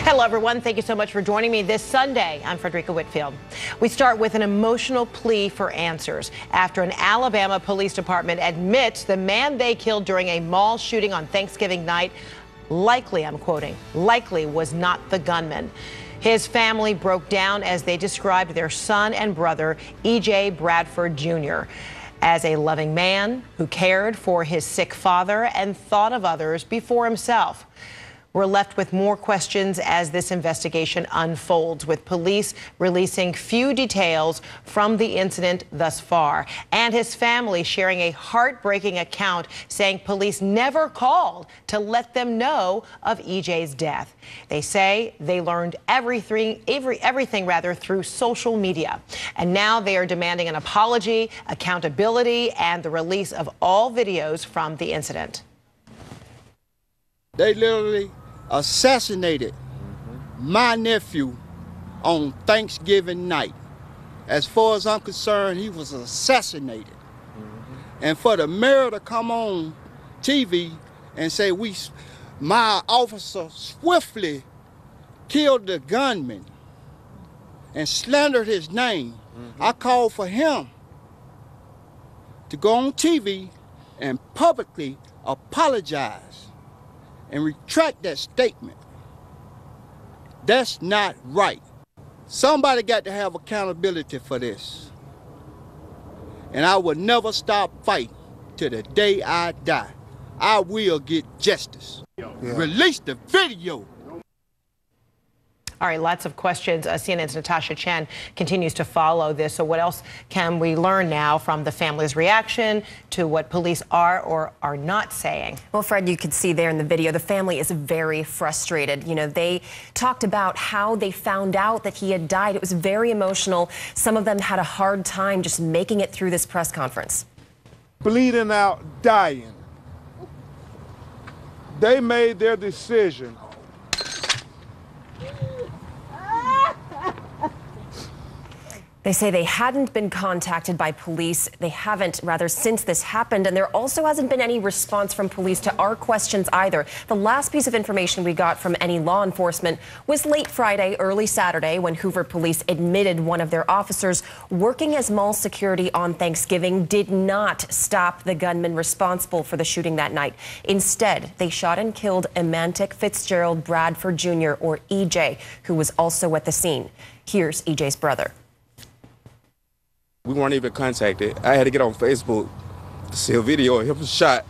Hello, everyone. Thank you so much for joining me this Sunday. I'm Frederica Whitfield. We start with an emotional plea for answers after an Alabama police department admits the man they killed during a mall shooting on Thanksgiving night likely, I'm quoting, likely was not the gunman. His family broke down as they described their son and brother, E.J. Bradford Jr., as a loving man who cared for his sick father and thought of others before himself. We're left with more questions as this investigation unfolds, with police releasing few details from the incident thus far, and his family sharing a heartbreaking account saying police never called to let them know of EJ's death. They say they learned everything through social media, and now they are demanding an apology, accountability, and the release of all videos from the incident. They literally assassinated my nephew on Thanksgiving night. As far as I'm concerned, he was assassinated. And for the mayor to come on TV and say my officer swiftly killed the gunman and slandered his name, I called for him to go on TV and publicly apologize and retract that statement. That's not right. Somebody got to have accountability for this. And I will never stop fighting till the day I die. I will get justice. Yeah. Release the video. All right, lots of questions. CNN's Natasha Chen continues to follow this. So what else can we learn now from the family's reaction to what police are or are not saying? Well, Fred, you could see there in the video, the family is very frustrated. You know, they talked about how they found out that he had died. It was very emotional. Some of them had a hard time just making it through this press conference. Bleeding out, dying. They made their decision. They say they hadn't been contacted by police. They haven't, rather, since this happened. And there also hasn't been any response from police to our questions either. The last piece of information we got from any law enforcement was late Friday, early Saturday, when Hoover police admitted one of their officers working as mall security on Thanksgiving did not stop the gunman responsible for the shooting that night. Instead, they shot and killed Emantic Fitzgerald Bradford Jr., or EJ, who was also at the scene. Here's EJ's brother. We weren't even contacted. I had to get on Facebook to see a video of him shot,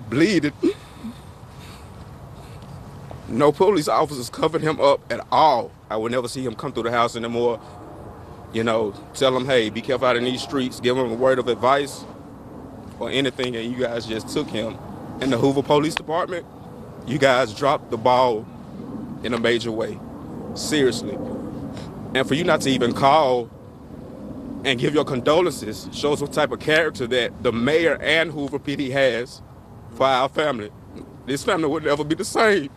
bleeding. No police officers covered him up at all. I would never see him come through the house anymore. You know, tell him, hey, be careful out in these streets, give him a word of advice or anything, and you guys just took him. In the Hoover Police Department, you guys dropped the ball in a major way, seriously. And for you not to even call and give your condolences shows what type of character that the mayor and Hoover PD has for our family. This family would never be the same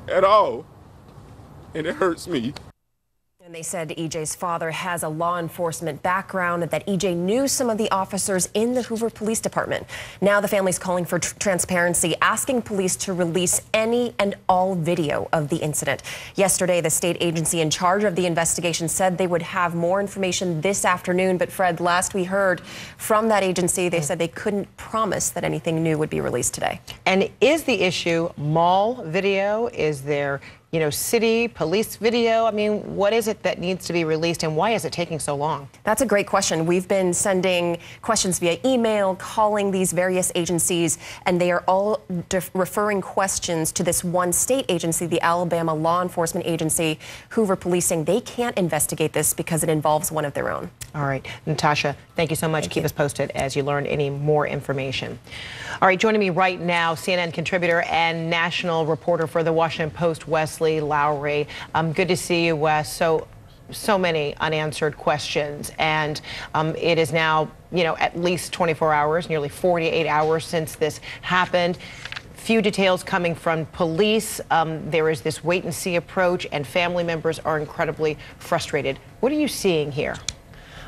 at all, and it hurts me. And they said EJ's father has a law enforcement background and that EJ knew some of the officers in the Hoover Police Department. Now the family's calling for transparency, asking police to release any and all video of the incident. Yesterday, the state agency in charge of the investigation said they would have more information this afternoon. But Fred, last we heard from that agency, they said they couldn't promise that anything new would be released today. And is the issue mall video? Is there, you know, city police video? I mean, what is it that needs to be released and why is it taking so long? That's a great question. We've been sending questions via email, calling these various agencies, and they are all referring questions to this one state agency, the Alabama Law Enforcement Agency, Hoover Policing. They can't investigate this because it involves one of their own. All right. Natasha, thank you so much. Keep us posted as you learn any more information. All right, joining me right now, CNN contributor and national reporter for the Washington Post, Wesley Lowery. Good to see you, Wes. So many unanswered questions, and it is now, you know, at least 24 hours, nearly 48 hours since this happened. Few details coming from police. There is this wait-and-see approach, and family members are incredibly frustrated. What are you seeing here?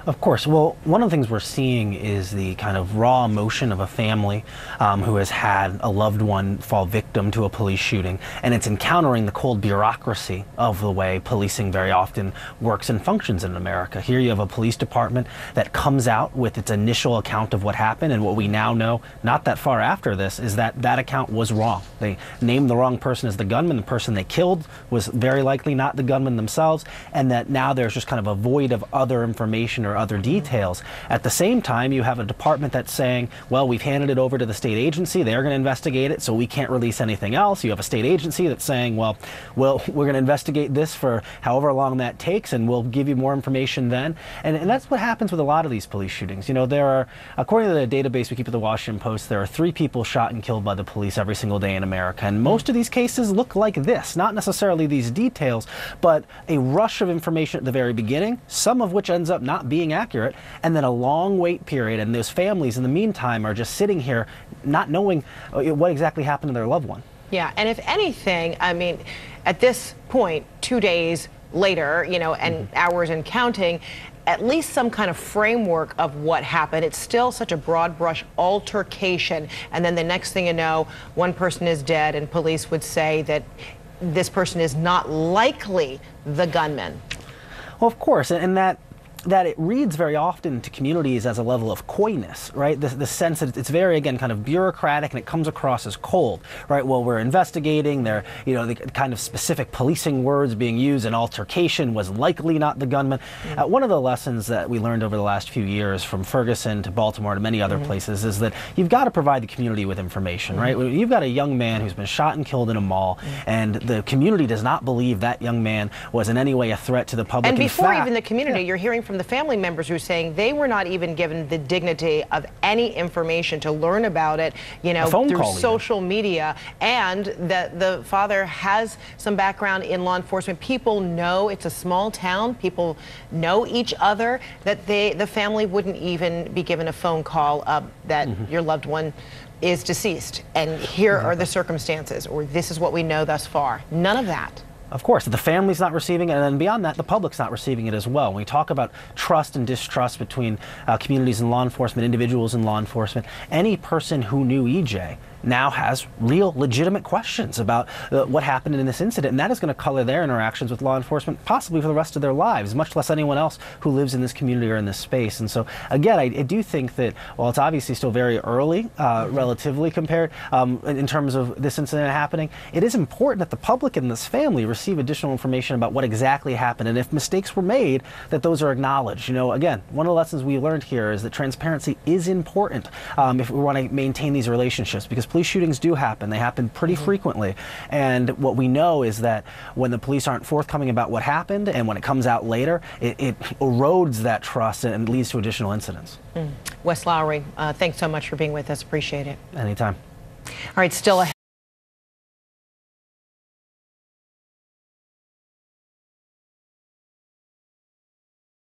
Of course. Well, one of the things we're seeing is the kind of raw emotion of a family who has had a loved one fall victim to a police shooting, and it's encountering the cold bureaucracy of the way policing very often works and functions in America. Here you have a police department that comes out with its initial account of what happened, and what we now know, not that far after this, is that that account was wrong. They named the wrong person as the gunman. The person they killed was very likely not the gunman themselves, and that now there's just kind of a void of other information or other details. At the same time, you have a department that's saying, well, we've handed it over to the state agency, they're going to investigate it, so we can't release anything else. You have a state agency that's saying, well, we're going to investigate this for however long that takes, and we'll give you more information then. And that's what happens with a lot of these police shootings. You know, there are, according to the database we keep at the Washington Post, there are 3 people shot and killed by the police every single day in America, and most of these cases look like this. Not necessarily these details, but a rush of information at the very beginning, some of which ends up not being accurate, and then a long wait period, and those families in the meantime are just sitting here not knowing what exactly happened to their loved one. Yeah, and if anything, I mean, at this point, 2 days later, you know, and hours and counting, at least some kind of framework of what happened. It's still such a broad brush altercation, and then the next thing you know, one person is dead, and police would say that this person is not likely the gunman. Well, of course, and that it reads very often to communities as a level of coyness, right? The sense that it's very, again, kind of bureaucratic, and it comes across as cold, right? Well, we're investigating, you know, the kind of specific policing words being used, an altercation was likely not the gunman. One of the lessons that we learned over the last few years from Ferguson to Baltimore to many other places is that you've got to provide the community with information, right? You've got a young man who's been shot and killed in a mall, and the community does not believe that young man was in any way a threat to the public. And before even the community, you're hearing from the family members who are saying they were not even given the dignity of any information to learn about it, you know, through social media, and that the father has some background in law enforcement. People know it's a small town, people know each other, that the family wouldn't even be given a phone call that your loved one is deceased, and here are the circumstances, or this is what we know thus far. None of that. Of course, the family's not receiving it, and then beyond that, the public's not receiving it as well. When we talk about trust and distrust between communities and law enforcement, individuals and law enforcement, any person who knew EJ now has real, legitimate questions about what happened in this incident, and that is going to color their interactions with law enforcement possibly for the rest of their lives, much less anyone else who lives in this community or in this space. And so, again, I do think that while it's obviously still very early, relatively compared, in terms of this incident happening, it is important that the public and this family receive additional information about what exactly happened, and if mistakes were made, that those are acknowledged. You know, again, one of the lessons we learned here is that transparency is important if we want to maintain these relationships, because police shootings do happen. They happen pretty frequently. And what we know is that when the police aren't forthcoming about what happened, and when it comes out later, it erodes that trust and leads to additional incidents. Wes Lowery, thanks so much for being with us. Appreciate it. Anytime. All right, still ahead.